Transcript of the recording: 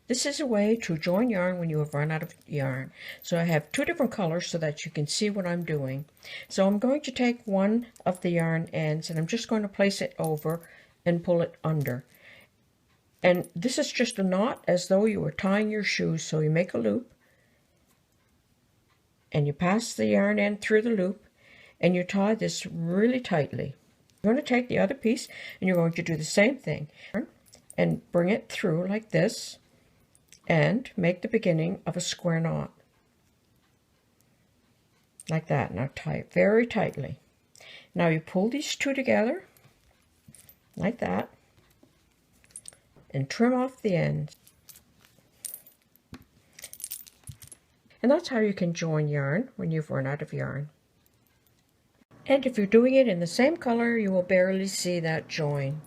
This is a way to join yarn when you have run out of yarn. So I have 2 different colors so that you can see what I'm doing. So I'm going to take one of the yarn ends and I'm just going to place it over and pull it under. And this is just a knot as though you were tying your shoes. So you make a loop and you pass the yarn end through the loop and you tie this really tightly. You're going to take the other piece and you're going to do the same thing and bring it through like this and make the beginning of a square knot like that. Now tie it very tightly. Now you pull these 2 together like that and trim off the ends. And that's how you can join yarn when you've run out of yarn. And if you're doing it in the same color, you will barely see that join.